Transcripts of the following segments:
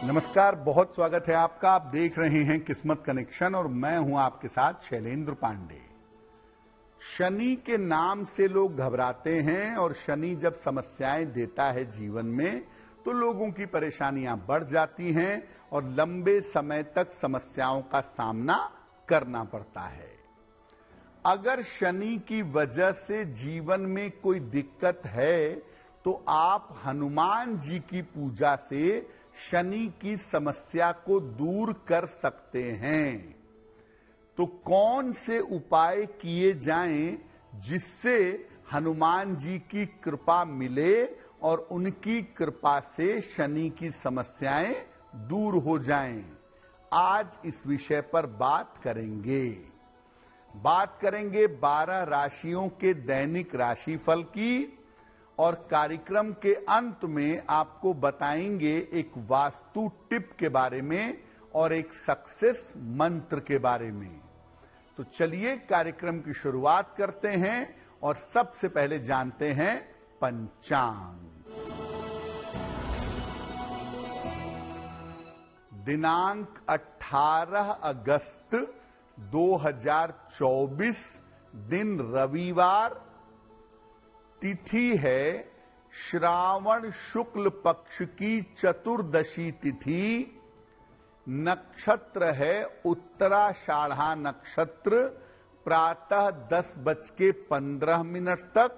नमस्कार, बहुत स्वागत है आपका। आप देख रहे हैं किस्मत कनेक्शन और मैं हूं आपके साथ शैलेंद्र पांडे। शनि के नाम से लोग घबराते हैं और शनि जब समस्याएं देता है जीवन में तो लोगों की परेशानियां बढ़ जाती हैं और लंबे समय तक समस्याओं का सामना करना पड़ता है। अगर शनि की वजह से जीवन में कोई दिक्कत है तो आप हनुमान जी की पूजा से शनि की समस्या को दूर कर सकते हैं। तो कौन से उपाय किए जाएं जिससे हनुमान जी की कृपा मिले और उनकी कृपा से शनि की समस्याएं दूर हो जाएं? आज इस विषय पर बात करेंगे 12 राशियों के दैनिक राशिफल की और कार्यक्रम के अंत में आपको बताएंगे एक वास्तु टिप के बारे में और एक सक्सेस मंत्र के बारे में। तो चलिए कार्यक्रम की शुरुआत करते हैं और सबसे पहले जानते हैं पंचांग। दिनांक 18 अगस्त 2024, दिन रविवार, तिथि है श्रावण शुक्ल पक्ष की चतुर्दशी तिथि, नक्षत्र है उत्तराषाढ़ा नक्षत्र, प्रातः 10:15 तक।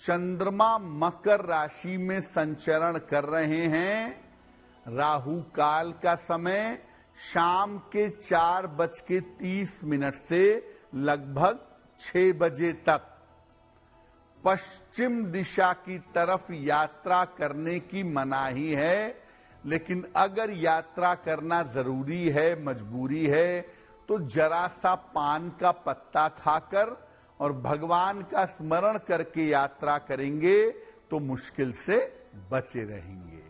चंद्रमा मकर राशि में संचरण कर रहे हैं। राहु काल का समय शाम के 4:30 से लगभग 6 बजे तक। पश्चिम दिशा की तरफ यात्रा करने की मनाही है, लेकिन अगर यात्रा करना जरूरी है, मजबूरी है, तो जरा सा पान का पत्ता खाकर और भगवान का स्मरण करके यात्रा करेंगे तो मुश्किल से बचे रहेंगे।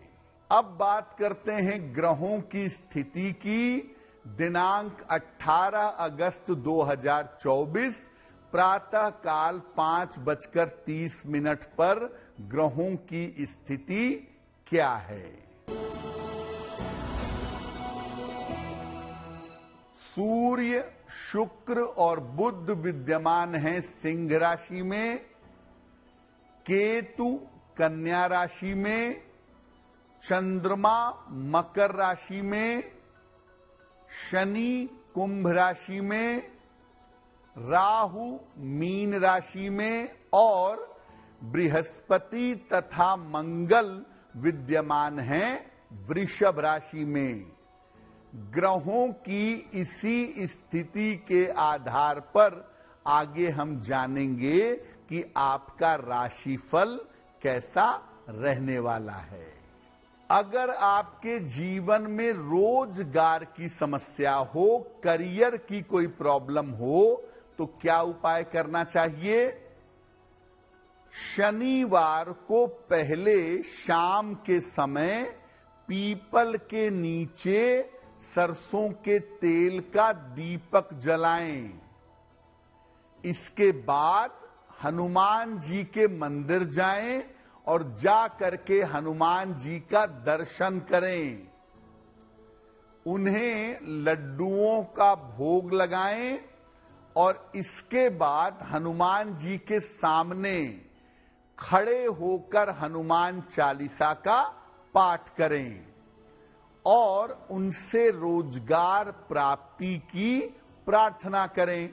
अब बात करते हैं ग्रहों की स्थिति की। दिनांक 18 अगस्त 2024, प्रातः काल 5:30 पर ग्रहों की स्थिति क्या है? सूर्य, शुक्र और बुध विद्यमान हैं सिंह राशि में, केतु कन्या राशि में, चंद्रमा मकर राशि में, शनि कुंभ राशि में, राहु मीन राशि में और बृहस्पति तथा मंगल विद्यमान हैं वृषभ राशि में। ग्रहों की इसी स्थिति के आधार पर आगे हम जानेंगे कि आपका राशिफल कैसा रहने वाला है। अगर आपके जीवन में रोजगार की समस्या हो, करियर की कोई प्रॉब्लम हो, तो क्या उपाय करना चाहिए? शनिवार को पहले शाम के समय पीपल के नीचे सरसों के तेल का दीपक जलाएं। इसके बाद हनुमान जी के मंदिर जाएं और जा करके हनुमान जी का दर्शन करें। उन्हें लड्डुओं का भोग लगाएं और इसके बाद हनुमान जी के सामने खड़े होकर हनुमान चालीसा का पाठ करें और उनसे रोजगार प्राप्ति की प्रार्थना करें।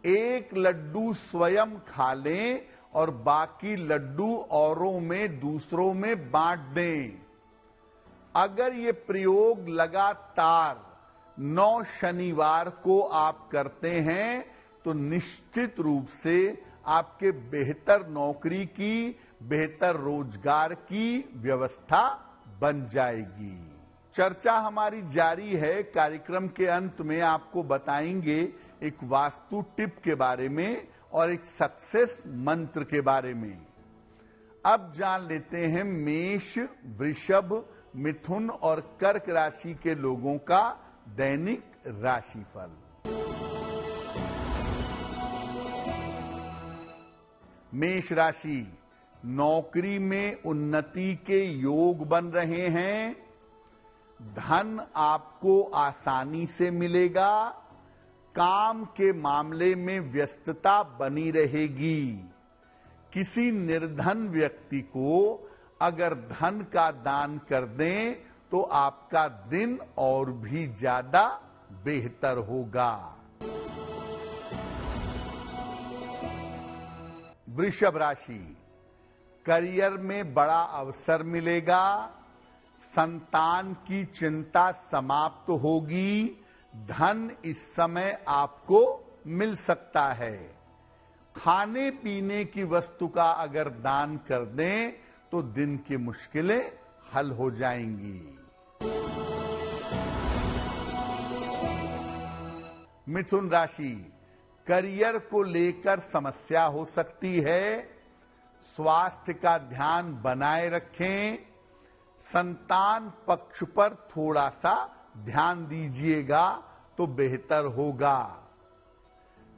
एक लड्डू स्वयं खा लें और बाकी लड्डू औरों में, दूसरों में बांट दें। अगर ये प्रयोग लगातार 9 शनिवार को आप करते हैं तो निश्चित रूप से आपके बेहतर नौकरी की, बेहतर रोजगार की व्यवस्था बन जाएगी। चर्चा हमारी जारी है। कार्यक्रम के अंत में आपको बताएंगे एक वास्तु टिप के बारे में और एक सक्सेस मंत्र के बारे में। अब जान लेते हैं मेष, वृषभ, मिथुन और कर्क राशि के लोगों का दैनिक राशिफल। मेष राशि, नौकरी में उन्नति के योग बन रहे हैं। धन आपको आसानी से मिलेगा, काम के मामले में व्यस्तता बनी रहेगी। किसी निर्धन व्यक्ति को अगर धन का दान कर दें तो आपका दिन और भी ज्यादा बेहतर होगा। वृषभ राशि, करियर में बड़ा अवसर मिलेगा, संतान की चिंता समाप्त होगी, धन इस समय आपको मिल सकता है। खाने पीने की वस्तु का अगर दान कर दें तो दिन की मुश्किलें हल हो जाएंगी। मिथुन राशि, करियर को लेकर समस्या हो सकती है, स्वास्थ्य का ध्यान बनाए रखें, संतान पक्ष पर थोड़ा सा ध्यान दीजिएगा तो बेहतर होगा।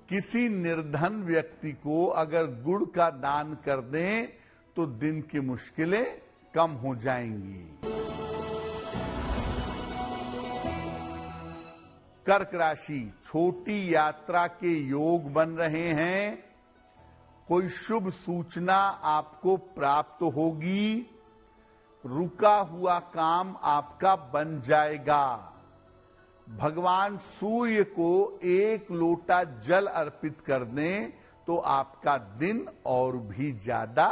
किसी निर्धन व्यक्ति को अगर गुड़ का दान कर दें तो दिन की मुश्किलें कम हो जाएंगी। कर्क राशि, छोटी यात्रा के योग बन रहे हैं, कोई शुभ सूचना आपको प्राप्त होगी, रुका हुआ काम आपका बन जाएगा। भगवान सूर्य को 1 लोटा जल अर्पित कर दें तो आपका दिन और भी ज्यादा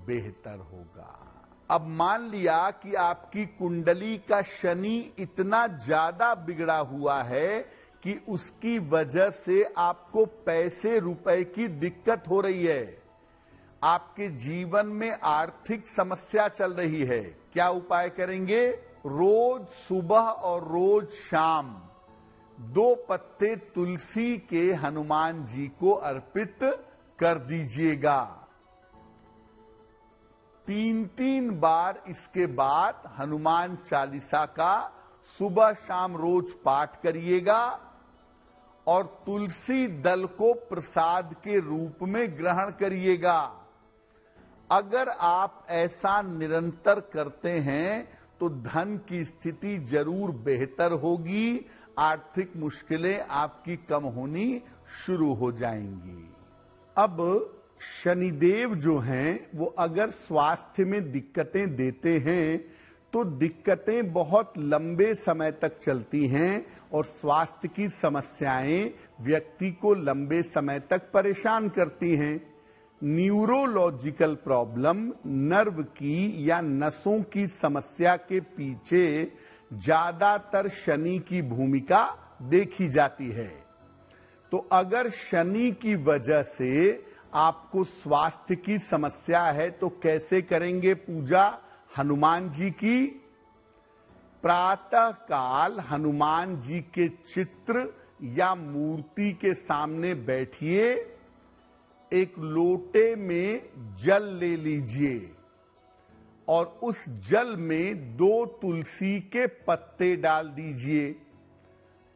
बेहतर होगा। अब मान लिया कि आपकी कुंडली का शनि इतना ज्यादा बिगड़ा हुआ है कि उसकी वजह से आपको पैसे रुपए की दिक्कत हो रही है, आपके जीवन में आर्थिक समस्या चल रही है। क्या उपाय करेंगे? रोज सुबह और रोज शाम 2 पत्ते तुलसी के हनुमान जी को अर्पित कर दीजिएगा। 3-3 बार इसके बाद हनुमान चालीसा का सुबह शाम रोज पाठ करिएगा और तुलसी दल को प्रसाद के रूप में ग्रहण करिएगा। अगर आप ऐसा निरंतर करते हैं तो धन की स्थिति जरूर बेहतर होगी, आर्थिक मुश्किलें आपकी कम होनी शुरू हो जाएंगी। अब शनिदेव जो हैं वो अगर स्वास्थ्य में दिक्कतें देते हैं तो दिक्कतें बहुत लंबे समय तक चलती हैं और स्वास्थ्य की समस्याएं व्यक्ति को लंबे समय तक परेशान करती हैं। न्यूरोलॉजिकल प्रॉब्लम, नर्व की या नसों की समस्या के पीछे ज्यादातर शनि की भूमिका देखी जाती है। तो अगर शनि की वजह से आपको स्वास्थ्य की समस्या है तो कैसे करेंगे पूजा हनुमान जी की? प्रातः काल हनुमान जी के चित्र या मूर्ति के सामने बैठिए, एक लोटे में जल ले लीजिए और उस जल में 2 तुलसी के पत्ते डाल दीजिए।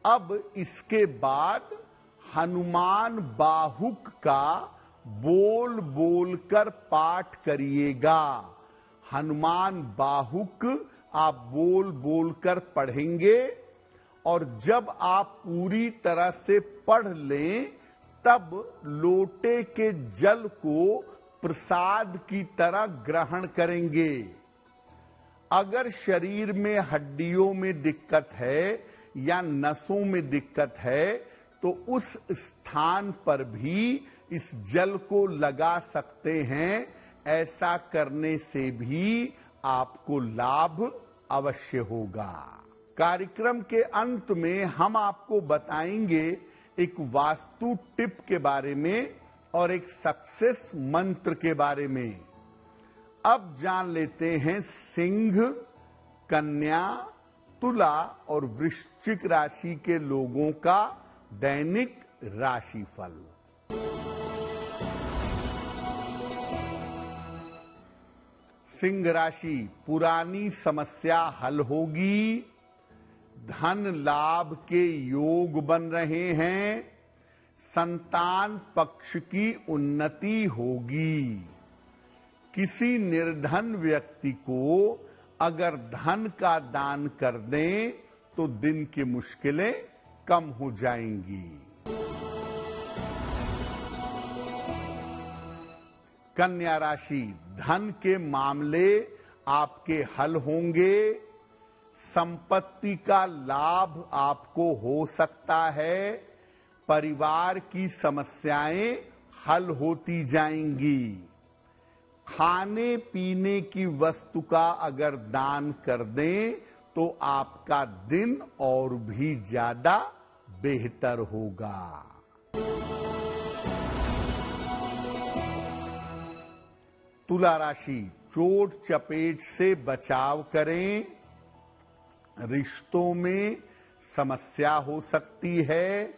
अब इसके बाद हनुमान बाहुक का बोल बोल कर पाठ करिएगा। हनुमान बाहुक आप बोल बोल कर पढ़ेंगे और जब आप पूरी तरह से पढ़ लें तब लोटे के जल को प्रसाद की तरह ग्रहण करेंगे। अगर शरीर में हड्डियों में दिक्कत है या नसों में दिक्कत है तो उस स्थान पर भी इस जल को लगा सकते हैं। ऐसा करने से भी आपको लाभ अवश्य होगा। कार्यक्रम के अंत में हम आपको बताएंगे एक वास्तु टिप के बारे में और एक सक्सेस मंत्र के बारे में। अब जान लेते हैं सिंह, कन्या, तुला और वृश्चिक राशि के लोगों का दैनिक राशिफल। सिंह राशि, पुरानी समस्या हल होगी, धन लाभ के योग बन रहे हैं, संतान पक्ष की उन्नति होगी। किसी निर्धन व्यक्ति को अगर धन का दान कर दें तो दिन की मुश्किलें कम हो जाएंगी। कन्या राशि, धन के मामले आपके हल होंगे। संपत्ति का लाभ आपको हो सकता है। परिवार की समस्याएं हल होती जाएंगी। खाने पीने की वस्तु का अगर दान कर दें तो आपका दिन और भी ज्यादा बेहतर होगा। तुला राशि, चोट चपेट से बचाव करें। रिश्तों में समस्या हो सकती है।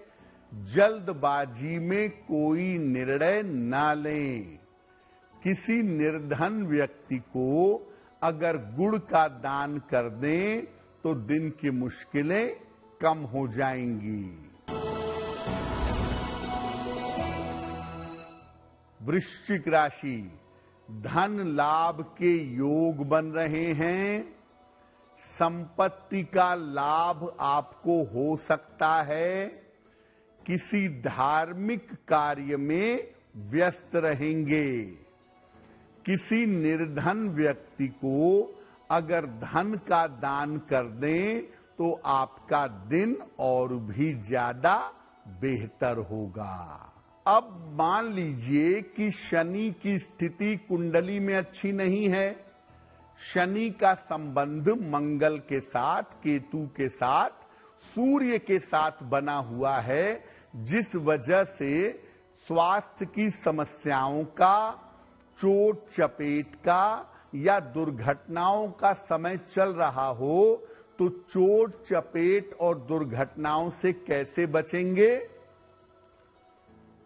जल्दबाजी में कोई निर्णय न लें। किसी निर्धन व्यक्ति को अगर गुड़ का दान कर दें तो दिन की मुश्किलें कम हो जाएंगी। वृश्चिक राशि, धन लाभ के योग बन रहे हैं। संपत्ति का लाभ आपको हो सकता है। किसी धार्मिक कार्य में व्यस्त रहेंगे। किसी निर्धन व्यक्ति को अगर धन का दान कर दें तो आपका दिन और भी ज्यादा बेहतर होगा। अब मान लीजिए कि शनि की स्थिति कुंडली में अच्छी नहीं है। शनि का संबंध मंगल के साथ, केतु के साथ, सूर्य के साथ बना हुआ है, जिस वजह से स्वास्थ्य की समस्याओं का, चोट चपेट का या दुर्घटनाओं का समय चल रहा हो, तो चोट चपेट और दुर्घटनाओं से कैसे बचेंगे?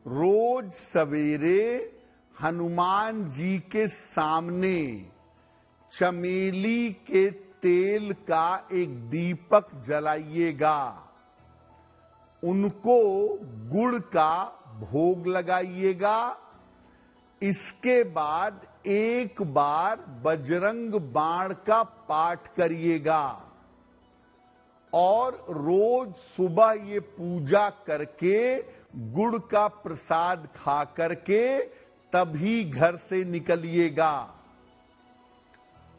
रोज सवेरे हनुमान जी के सामने चमेली के तेल का एक दीपक जलाइएगा। उनको गुड़ का भोग लगाइएगा। इसके बाद एक बार बजरंग बाण का पाठ करिएगा और रोज सुबह ये पूजा करके गुड़ का प्रसाद खा करके तभी घर से निकलिएगा।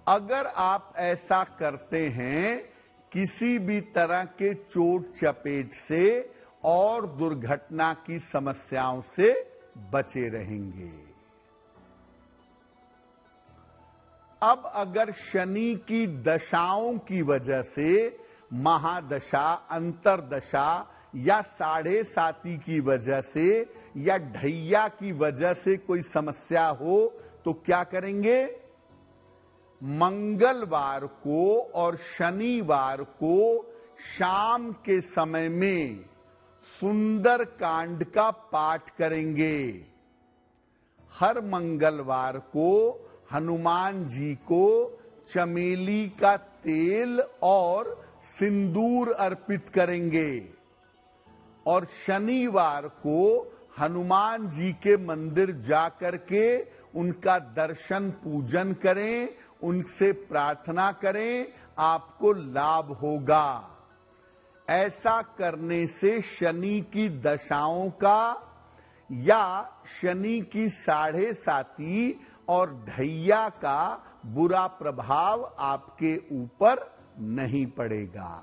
अगर आप ऐसा करते हैं, किसी भी तरह के चोट चपेट से और दुर्घटना की समस्याओं से बचे रहेंगे। अब अगर शनि की दशाओं की वजह से, महादशा, अंतरदशा या 7.5 की वजह से या ढैया की वजह से कोई समस्या हो तो क्या करेंगे? मंगलवार को और शनिवार को शाम के समय में सुंदर कांड का पाठ करेंगे। हर मंगलवार को हनुमान जी को चमेली का तेल और सिंदूर अर्पित करेंगे और शनिवार को हनुमान जी के मंदिर जाकर के उनका दर्शन पूजन करें, उनसे प्रार्थना करें, आपको लाभ होगा। ऐसा करने से शनि की दशाओं का या शनि की 7.5 और ढैया का बुरा प्रभाव आपके ऊपर नहीं पड़ेगा।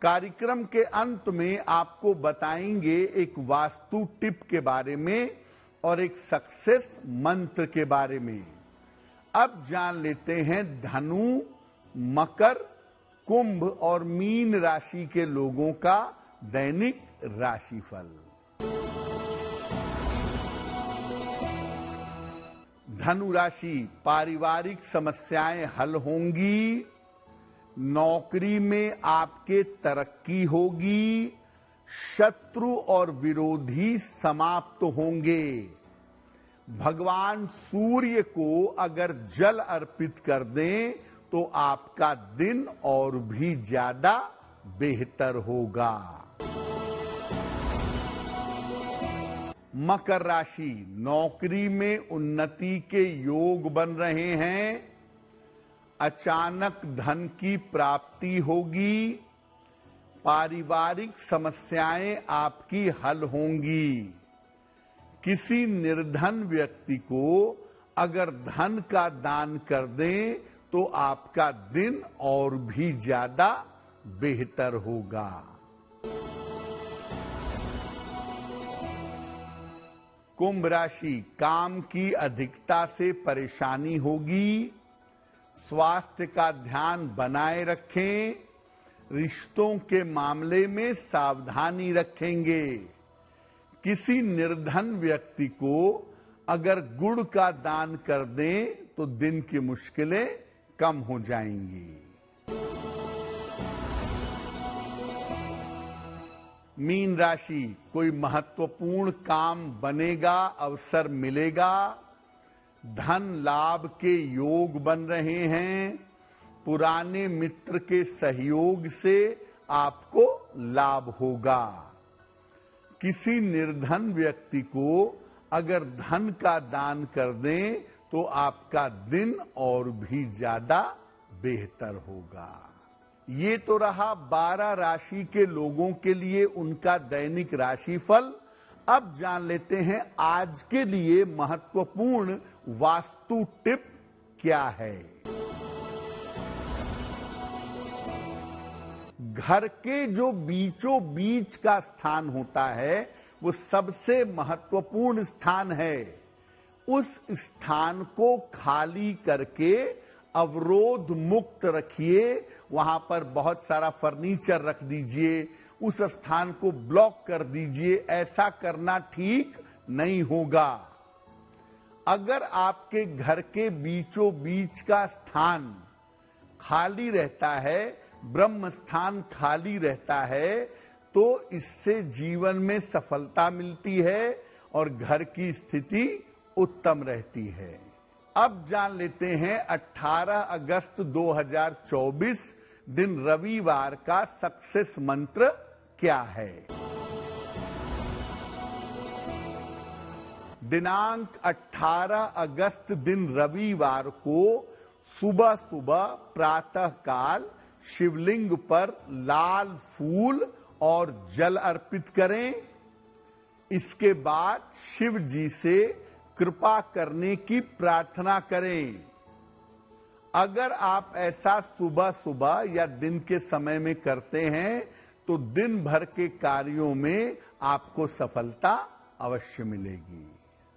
कार्यक्रम के अंत में आपको बताएंगे एक वास्तु टिप के बारे में और एक सक्सेस मंत्र के बारे में। अब जान लेते हैं धनु, मकर, कुंभ और मीन राशि के लोगों का दैनिक राशिफल। धनु राशि, पारिवारिक समस्याएं हल होंगी। नौकरी में आपके तरक्की होगी। शत्रु और विरोधी समाप्त होंगे। भगवान सूर्य को अगर जल अर्पित कर दें तो आपका दिन और भी ज्यादा बेहतर होगा। मकर राशि, नौकरी में उन्नति के योग बन रहे हैं। अचानक धन की प्राप्ति होगी। पारिवारिक समस्याएं आपकी हल होंगी। किसी निर्धन व्यक्ति को अगर धन का दान कर दें तो आपका दिन और भी ज्यादा बेहतर होगा। कुंभ राशि, काम की अधिकता से परेशानी होगी। स्वास्थ्य का ध्यान बनाए रखें। रिश्तों के मामले में सावधानी रखेंगे। किसी निर्धन व्यक्ति को अगर गुड़ का दान कर दें तो दिन की मुश्किलें कम हो जाएंगी। मीन राशि, कोई महत्वपूर्ण काम बनेगा, अवसर मिलेगा। धन लाभ के योग बन रहे हैं। पुराने मित्र के सहयोग से आपको लाभ होगा। किसी निर्धन व्यक्ति को अगर धन का दान कर दें तो आपका दिन और भी ज्यादा बेहतर होगा। ये तो रहा 12 राशि के लोगों के लिए उनका दैनिक राशिफल। अब जान लेते हैं आज के लिए महत्वपूर्ण वास्तु टिप क्या है। घर के जो बीचों बीच का स्थान होता है वो सबसे महत्वपूर्ण स्थान है। उस स्थान को खाली करके अवरोध मुक्त रखिए। वहां पर बहुत सारा फर्नीचर रख दीजिए। उस स्थान को ब्लॉक कर दीजिए। ऐसा करना ठीक नहीं होगा। अगर आपके घर के बीचों बीच का स्थान खाली रहता है, ब्रह्म स्थान खाली रहता है, तो इससे जीवन में सफलता मिलती है और घर की स्थिति उत्तम रहती है। अब जान लेते हैं 18 अगस्त 2024 दिन रविवार का सक्सेस मंत्र क्या है। दिनांक 18 अगस्त दिन रविवार को सुबह सुबह प्रातः काल शिवलिंग पर लाल फूल और जल अर्पित करें। इसके बाद शिव जी से कृपा करने की प्रार्थना करें। अगर आप ऐसा सुबह सुबह या दिन के समय में करते हैं तो दिन भर के कार्यों में आपको सफलता अवश्य मिलेगी।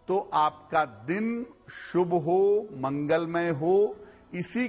तो आपका दिन शुभ हो, मंगलमय हो। इसी